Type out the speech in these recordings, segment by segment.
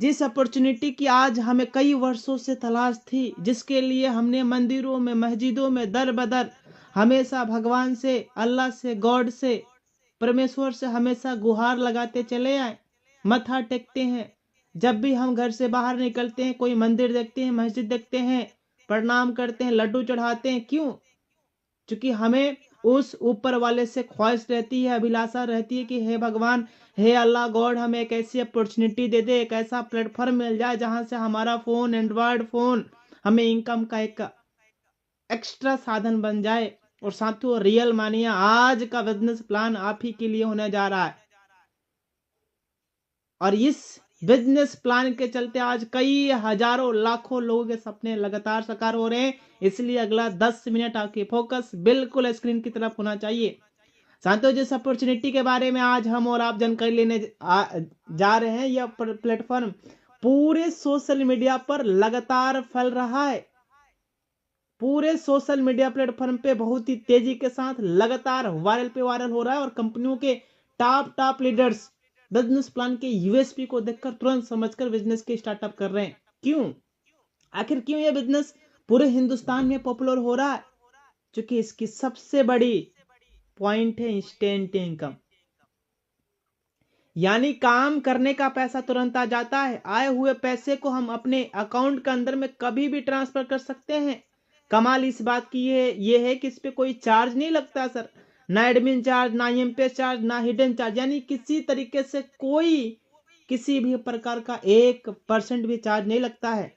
जिस अपॉर्चुनिटी की आज हमें कई वर्षों से तलाश थी, जिसके लिए हमने मंदिरों में, मस्जिदों में दर बदर हमेशा भगवान से, अल्लाह से, गॉड से, परमेश्वर से हमेशा गुहार लगाते चले आए, मत्था टेकते हैं। जब भी हम घर से बाहर निकलते हैं, कोई मंदिर देखते हैं, मस्जिद देखते हैं, प्रणाम करते हैं, लड्डू चढ़ाते हैं। क्यों? क्योंकि हमें उस ऊपर वाले से ख्वाहिश रहती है, अभिलाषा रहती है कि हे भगवान, हे अल्लाह गॉड, हमें एक ऐसी अपॉर्चुनिटी दे दे, एक ऐसा प्लेटफॉर्म मिल जाए जहां से हमारा फोन, एंड्रॉयड फोन हमें इनकम का एक एक्स्ट्रा साधन बन जाए। और साथियों, रियल मानिए, आज का बिजनेस प्लान आप ही के लिए होने जा रहा है। और इस बिजनेस प्लान के चलते आज कई हजारों लाखों लोगों के सपने लगातार साकार हो रहे हैं। इसलिए अगला 10 मिनट आपकी फोकस बिल्कुल स्क्रीन की तरफ होना चाहिए। साथियों, जिस अपॉर्चुनिटी के बारे में आज हम और आप जानकारी लेने जा रहे हैं, यह प्लेटफॉर्म पूरे सोशल मीडिया पर लगातार फैल रहा है। पूरे सोशल मीडिया प्लेटफॉर्म पे बहुत ही तेजी के साथ लगातार वायरल हो रहा है। और कंपनियों के टॉप लीडर्स बिजनेस प्लान के यूएसपी को देखकर तुरंत समझकर बिजनेस के स्टार्टअप कर रहे हैं। क्यों? आखिर क्यों यह बिजनेस पूरे हिंदुस्तान में पॉपुलर हो रहा है? क्योंकि इसकी सबसे बड़ी पॉइंट है इंस्टेंट इनकम, यानी काम करने का पैसा तुरंत आ जाता है। आए हुए पैसे को हम अपने अकाउंट के अंदर में कभी भी ट्रांसफर कर सकते हैं। कमाल इस बात की ये है कि इस पे कोई चार्ज नहीं लगता सर, ना एडमिन चार्ज, ना एमपीएस चार्ज, ना हिडन चार्ज, यानी किसी तरीके से कोई किसी भी प्रकार का 1% भी चार्ज नहीं लगता है।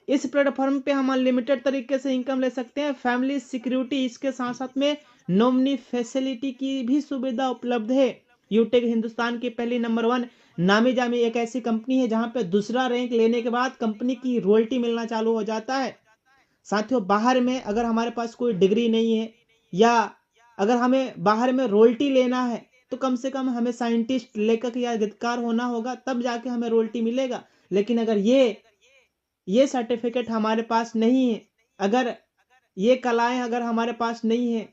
इस प्लेटफॉर्म पे हम अनलिमिटेड तरीके से इनकम ले सकते हैं। फैमिली सिक्योरिटी, इसके साथ साथ में नॉमिनी फैसिलिटी की भी सुविधा उपलब्ध है। यूटेक हिंदुस्तान की पहली नंबर 1 नामी जामी एक ऐसी कंपनी है जहां पे दूसरा रैंक लेने के बाद कंपनी की रॉयल्टी मिलना चालू हो जाता है। साथियों, बाहर में अगर हमारे पास कोई डिग्री नहीं है, या अगर हमें बाहर में रॉयल्टी लेना है, तो कम से कम हमें साइंटिस्ट, लेखक या गीतकार होना होगा, तब जाके हमें रॉयल्टी मिलेगा। लेकिन अगर ये सर्टिफिकेट हमारे पास नहीं है, अगर ये कलाएं अगर हमारे पास नहीं है,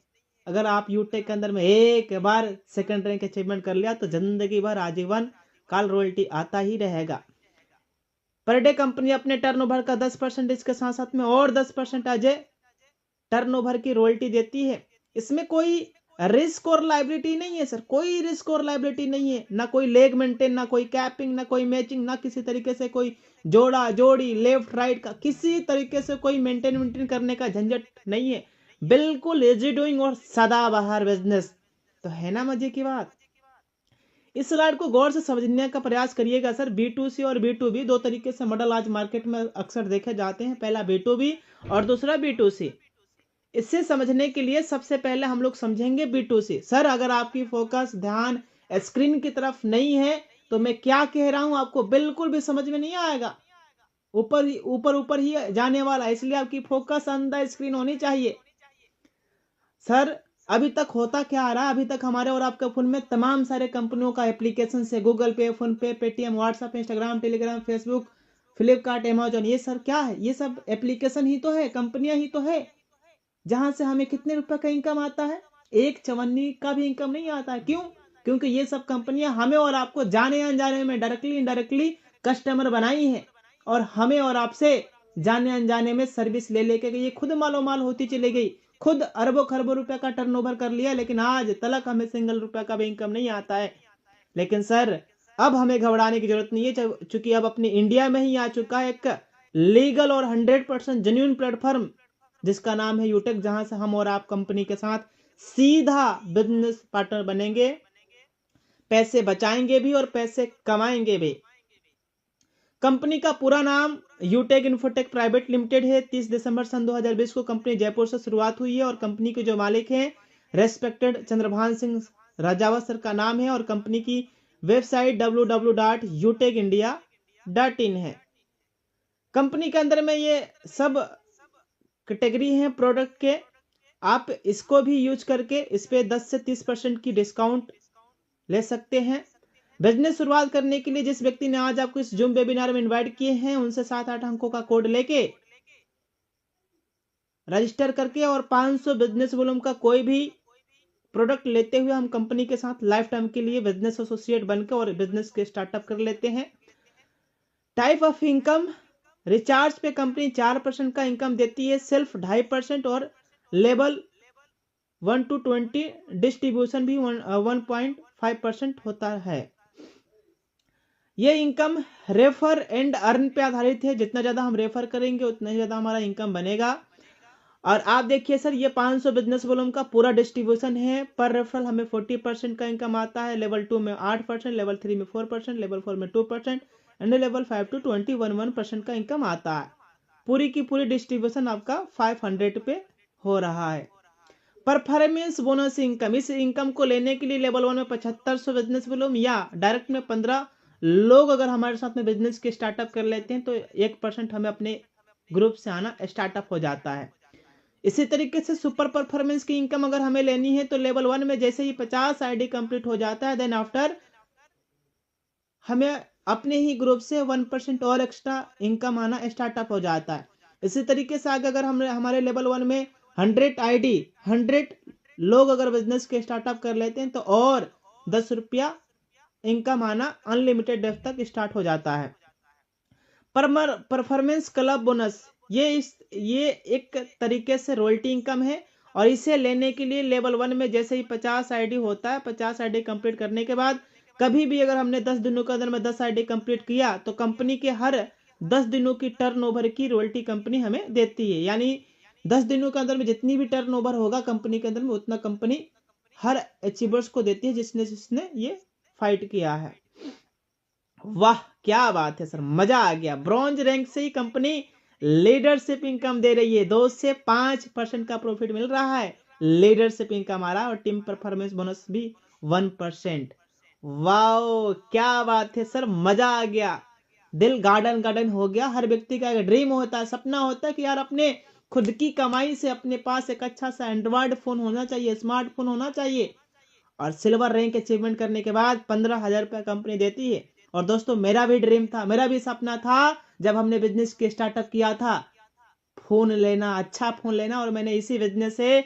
अगर आप यूटेक के अंदर में एक बार सेकंड रैंक अचीवमेंट कर लिया, तो जिंदगी भर आजीवन काल रॉयल्टी आता ही रहेगा। पर डे कंपनी अपने टर्नओवर का 10% इसके साथ साथ में और 10% अजय टर्नओवर की रॉयल्टी देती है। इसमें कोई रिस्क और लाइबिलिटी नहीं है सर, कोई रिस्क और लाइबिलिटी नहीं है। ना कोई लेग मेंटेन, ना कोई कैपिंग, ना कोई मैचिंग, ना किसी तरीके से कोई जोड़ा जोड़ी लेफ्ट राइट का किसी तरीके से कोई मेंटेन करने का झंझट नहीं है। बिल्कुल इजी डूइंग और सदाबहार बिजनेस। तो है ना मजे की बात? इस स्लाइड को गौर से समझने का प्रयास करिएगा सर। B2C और B2B दो तरीके से मॉडल आज मार्केट में अक्सर देखे जाते हैं, पहला B2B और दूसरा B2C। इसे समझने के लिए सबसे पहले हम लोग समझेंगे B2C। सर, अगर आपकी फोकस, ध्यान स्क्रीन की तरफ नहीं है, तो मैं क्या कह रहा हूं आपको बिल्कुल भी समझ में नहीं आएगा, ऊपर ही जाने वाला है। इसलिए आपकी फोकस ऑन द स्क्रीन होनी चाहिए। सर, अभी तक होता क्या आ रहा है? अभी तक हमारे और आपके फोन में तमाम सारे कंपनियों का एप्लीकेशन है, गूगल पे, फोन पे, Paytm, WhatsApp, Instagram, Telegram, Facebook, Flipkart, Amazon. ये सर क्या है? ये सब एप्लीकेशन ही तो है, कंपनियां ही तो है, जहां से हमें कितने रुपए का इनकम आता है? एक चवन्नी का भी इनकम नहीं आता है। क्यों? क्योंकि ये सब कंपनियां हमें और आपको जाने अनजाने में डायरेक्टली इनडायरेक्टली कस्टमर बनाई है, और हमें और आपसे जाने अनजाने में सर्विस ले लेके ये खुद मालो माल होती चली गई, खुद अरबों खरबों रुपए का टर्नओवर कर लिया, लेकिन आज तलक हमें सिंगल रुपए का भी इनकम नहीं आता है। लेकिन सर, अब हमें घबराने की जरूरत नहीं है, चूंकि अब अपनी इंडिया में ही आ चुका है एक लीगल और 100% जेन्युइन प्लेटफॉर्म, जिसका नाम है यूटेक, जहां से हम और आप कंपनी के साथ सीधा बिजनेस पार्टनर बनेंगे, पैसे बचाएंगे भी और पैसे कमाएंगे भी। कंपनी का पूरा नाम यूटेक इन्फोटेक प्राइवेट लिमिटेड है। 30 दिसंबर सन 2020 को कंपनी जयपुर से शुरुआत हुई है, और कंपनी के जो मालिक हैं रेस्पेक्टेड चंद्रभान सिंह राजावत सर का नाम है, और कंपनी की वेबसाइट www.utekindia.in है। कंपनी के अंदर में ये सब कैटेगरी हैं प्रोडक्ट के, आप इसको भी यूज करके इस पे 10 से 30% की डिस्काउंट ले सकते हैं। बिजनेस शुरुआत करने के लिए जिस व्यक्ति ने आज आपको इस जूम वेबिनार में इनवाइट किए हैं, उनसे 7-8 अंकों का कोड लेके रजिस्टर करके और 500 बिजनेस वॉल्यूम का कोई भी प्रोडक्ट लेते हुए हम कंपनी के साथ लाइफ टाइम के लिए बिजनेस एसोसिएट बनकर और बिजनेस के स्टार्टअप कर लेते हैं। टाइप ऑफ इनकम, रिचार्ज पे कंपनी 4% का इनकम देती है, सेल्फ 2.5% और लेवल 1 to 20 डिस्ट्रीब्यूशन भी 1.5% होता है। ये इनकम रेफर एंड अर्न पे आधारित है, जितना ज्यादा हम रेफर करेंगे उतना ही ज्यादा हमारा इनकम बनेगा। और आप देखिए सर, ये 500 बिजनेस वॉल्यूम का पूरा डिस्ट्रीब्यूशन है। पर रेफरल हमें 40% का इनकम आता है, लेवल 2 में 8%, लेवल 3 में 4%, लेवल 4 में 2% एंड लेवल 5 to 20 1% का इनकम आता है। पूरी की पूरी डिस्ट्रीब्यूशन आपका 500 पे हो रहा है। परफॉर्मेंस बोनस इनकम, इस इनकम को लेने के लिए लेवल 1 में 7500 बिजनेस वॉल्यूम या डायरेक्ट में 15 लोग अगर हमारे साथ में बिजनेस के स्टार्टअप कर लेते हैं तो 1% हमें अपने ग्रुप से आना स्टार्टअप हो जाता है। इसी तरीके से सुपर परफॉर्मेंस की इनकम अगर हमें लेनी है तो लेवल 1 में जैसे ही 50 आईडी कंप्लीट हो जाता है, देन आफ्टर हमें अपने ही ग्रुप से 1% और एक्स्ट्रा इनकम आना स्टार्टअप हो जाता है। इसी तरीके से आगे अगर हमारे लेवल 1 में 100 आईडी 100 लोग अगर बिजनेस के स्टार्टअप कर लेते हैं तो और 10 रुपया इनकम आना अनलिमिटेड डेज तक स्टार्ट हो जाता है। परफॉर्मेंस क्लब बोनस, ये एक तरीके से रॉयल्टी इनकम है और इसे लेने के लिए लेवल 1 में जैसे ही 50 आईडी होता है, 50 आईडी कंप्लीट करने के बाद कभी भी अगर हमने 10 दिनों के अंदर में 10 आईडी कंप्लीट किया तो कंपनी के हर 10 दिनों की टर्नओवर की रॉयल्टी कंपनी हमें देती है। यानी 10 दिनों के अंदर में जितनी भी टर्नओवर होगा कंपनी के अंदर में उतना कंपनी हर अचीवर्स को देती है जिसने ये फाइट किया है। वाह क्या बात है सर, मजा आ गया। ब्रॉन्ज रैंक से ही कंपनी लीडरशिप इनकम दे रही है, 2 से 5% का प्रॉफिट मिल रहा है, लीडरशिप इनकम आ रहा है और टीम परफॉर्मेंस बोनस भी 1%। वाओ क्या बात है सर, मजा आ गया, दिल गार्डन गार्डन हो गया। हर व्यक्ति का एक ड्रीम होता है, सपना होता है कि यार अपने खुद की कमाई से अपने पास एक अच्छा सा एंड्रॉयड फोन होना चाहिए, स्मार्टफोन होना चाहिए। और सिल्वर रैंक अचीवमेंट करने के बाद 15,000 रुपया कंपनी देती है। और दोस्तों मेरा भी ड्रीम था, मेरा भी सपना था जब हमने बिजनेस के स्टार्टअप किया था, फोन लेना, अच्छा फोन लेना। और मैंने इसी बिजनेस से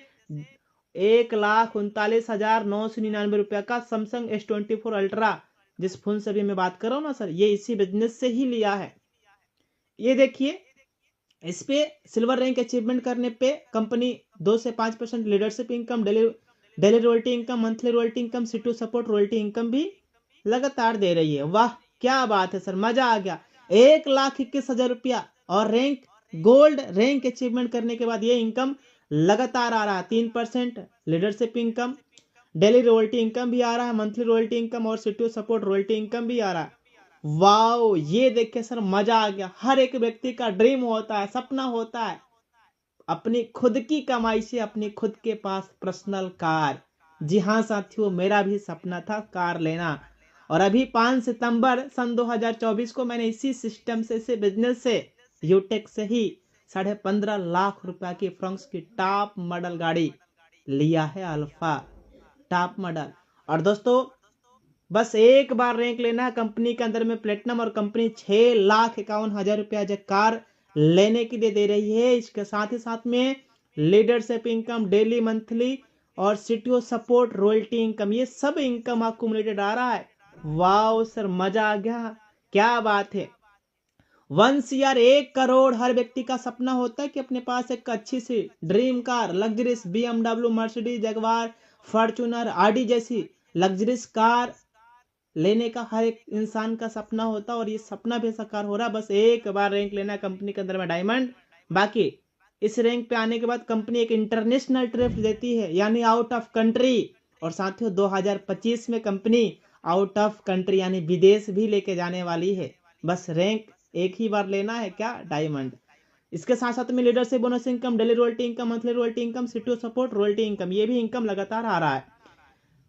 1,39,999 रुपया का सैमसंग S24 अल्ट्रा, जिस फोन से भी मैं बात कर रहा हूँ ना सर, ये इसी बिजनेस से ही लिया है। ये देखिए, इस पे सिल्वर रैंक अचीवमेंट करने पे कंपनी 2 से 5% leadership income, daily royalty income, monthly royalty income, C2 support royalty income भी लगातार दे रही है। वाह क्या बात है सर, मजा आ गया। 1,21,000 रुपया और रैंक गोल्ड रैंक अचीवमेंट करने के बाद ये इनकम लगातार आ रहा है। 3% leadership income, daily royalty income भी आ रहा है, मंथली रॉयल्टी इनकम और C2 सपोर्ट रॉयल्टी इनकम भी आ रहा है। वाओ ये देख के सर मजा आ गया। हर एक व्यक्ति का ड्रीम होता है, सपना होता है अपनी खुद की कमाई से अपनी खुद के पास पर्सनल कार। जी हाँ साथियों, मेरा भी सपना था कार लेना। और अभी 5 सितंबर सन 2024 को मैंने इसी सिस्टम से, इसी बिजनेस से, यूटेक से ही 15.5 लाख रुपया की फ्रंक्स की टॉप मॉडल गाड़ी लिया है, अल्फा टॉप मॉडल। और दोस्तों बस एक बार रैंक लेना है कंपनी के अंदर में प्लेटिनम, और कंपनी 6,51,000 रुपया जो कार लेने के लिए दे रही है। इसके साथ ही साथ में लीडरशिप इनकम, डेली मंथली और CTO सपोर्ट रॉयल्टी इनकम, ये सब इनकम अक्यूमुलेटेड आ रहा है। वाओ सर मजा आ गया, क्या बात है। 1 CR 1 करोड़ हर व्यक्ति का सपना होता है कि अपने पास एक अच्छी सी dream car, luxuries BMW, Mercedes, Jaguar, Fortuner, Audi जैसी लग्जरीज कार लेने का हर एक इंसान का सपना होता है। और ये सपना भी साकार हो रहा है। बस एक बार रैंक लेना कंपनी के अंदर में डायमंड। बाकी इस रैंक पे आने के बाद कंपनी एक इंटरनेशनल ट्रिप देती है, यानी आउट ऑफ कंट्री। और साथियों 2025 में कंपनी आउट ऑफ कंट्री यानी विदेश भी लेके जाने वाली है। बस रैंक एक ही बार लेना है, क्या, डायमंड। इसके साथ साथ में leadership bonus income, daily royalty income, monthly royalty income, C2 support royalty income, ये भी इनकम लगातार आ रहा है।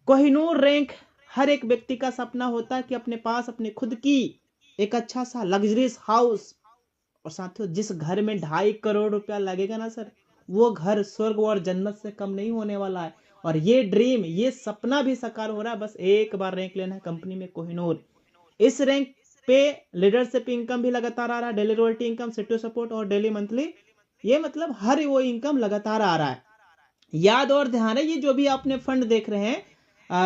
कोहिनूर रैंक हर एक व्यक्ति का सपना होता है कि अपने पास अपने खुद की एक अच्छा सा लग्जरियस हाउस। और साथियों जिस घर में 2.5 करोड़ रुपया लगेगा ना सर, वो घर स्वर्ग और जन्नत से कम नहीं होने वाला है। और ये ड्रीम, ये सपना भी साकार हो रहा है। बस एक बार रैंक लेना है कंपनी में कोहिनूर। इस रैंक पे लीडरशिप इनकम भी लगातार आ रहा है, daily royalty income, C2 support और डेली मंथली, ये मतलब हर वो इनकम लगातार आ रहा है। याद और ध्यान है, ये जो भी आपने फंड देख रहे हैं,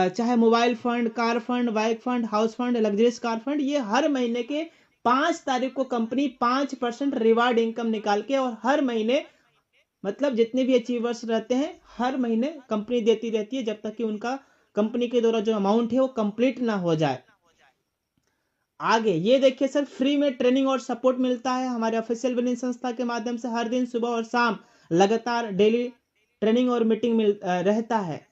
चाहे mobile fund, car fund, bike fund, house fund, luxurious car fund, ये हर महीने के 5 तारीख को कंपनी 5% रिवार्ड इनकम निकाल के और हर महीने मतलब जितने भी अचीवर्स रहते हैं हर महीने कंपनी देती रहती है जब तक कि उनका कंपनी के द्वारा जो अमाउंट है वो कंप्लीट ना हो जाए। आगे ये देखिए सर, फ्री में ट्रेनिंग और सपोर्ट मिलता है हमारे ऑफिशियल बिजनेस संस्था के माध्यम से। हर दिन सुबह और शाम लगातार डेली ट्रेनिंग और मीटिंग रहता है।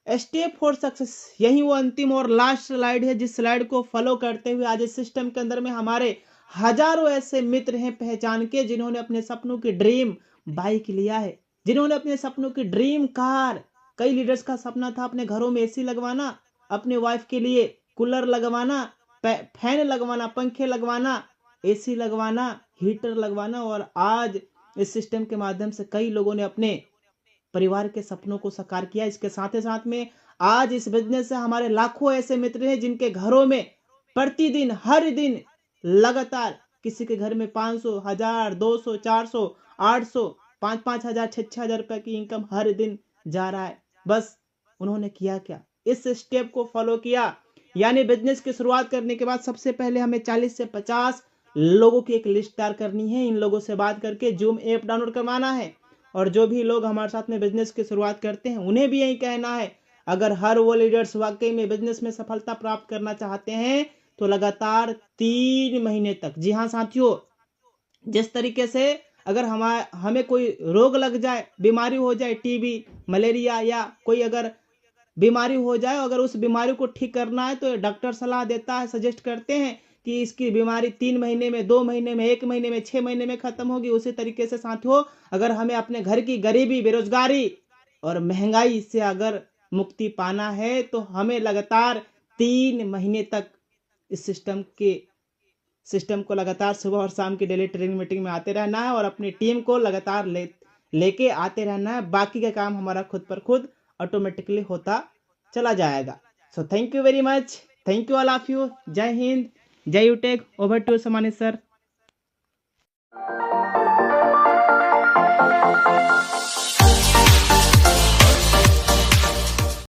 स्टेप फॉर सक्सेस, यही वो अंतिम और लास्ट स्लाइड है जिस स्लाइड को फॉलो करते हुए आज इस सिस्टम के अंदर में हमारे हजारों ऐसे मित्र हैं पहचान के जिन्होंने अपने सपनों की ड्रीम बाइक लिया है, जिन्होंने अपने सपनों की ड्रीम कार, कई लीडर्स का सपना था अपने घरों में एसी लगवाना, अपने वाइफ के लिए कूलर लगवाना, फैन लगवाना, पंखे लगवाना, एसी लगवाना, हीटर लगवाना, और आज इस सिस्टम के माध्यम से कई लोगों ने अपने परिवार के सपनों को साकार किया। इसके साथ ही साथ में आज इस बिजनेस से हमारे लाखों ऐसे मित्र हैं जिनके घरों में प्रतिदिन हर दिन लगातार किसी के घर में 500, 1000, 200, 400, 800, 5-5 हजार, 6-6 हजार रुपए की इनकम हर दिन जा रहा है। बस उन्होंने किया क्या, इस स्टेप को फॉलो किया। यानी बिजनेस की शुरुआत करने के बाद सबसे पहले हमें 40 से 50 लोगों की एक लिस्ट तैयार करनी है। इन लोगों से बात करके जूम ऐप डाउनलोड करवाना है और जो भी लोग हमारे साथ में बिजनेस की शुरुआत करते हैं उन्हें भी यही कहना है, अगर हर वो लीडर्स वाकई में बिजनेस में सफलता प्राप्त करना चाहते हैं तो लगातार 3 महीने तक, जी हाँ साथियों, जिस तरीके से अगर हमें कोई रोग लग जाए, बीमारी हो जाए, टीबी, मलेरिया या कोई अगर बीमारी हो जाए, अगर उस बीमारी को ठीक करना है तो डॉक्टर सलाह देता है, सजेस्ट करते हैं कि इसकी बीमारी 3 महीने में, 2 महीने में, 1 महीने में, 6 महीने में खत्म होगी। उसी तरीके से साथियों, अगर हमें अपने घर की गरीबी, बेरोजगारी और महंगाई से अगर मुक्ति पाना है तो हमें लगातार 3 महीने तक इस सिस्टम को लगातार सुबह और शाम की डेली ट्रेनिंग मीटिंग में आते रहना है और अपनी टीम को लगातार लेके आते रहना है। बाकी का काम हमारा खुद पर खुद ऑटोमेटिकली होता चला जाएगा। So thank you very much, thank you all of you. जय हिंद, जय यूटेक। Over to Samani sir.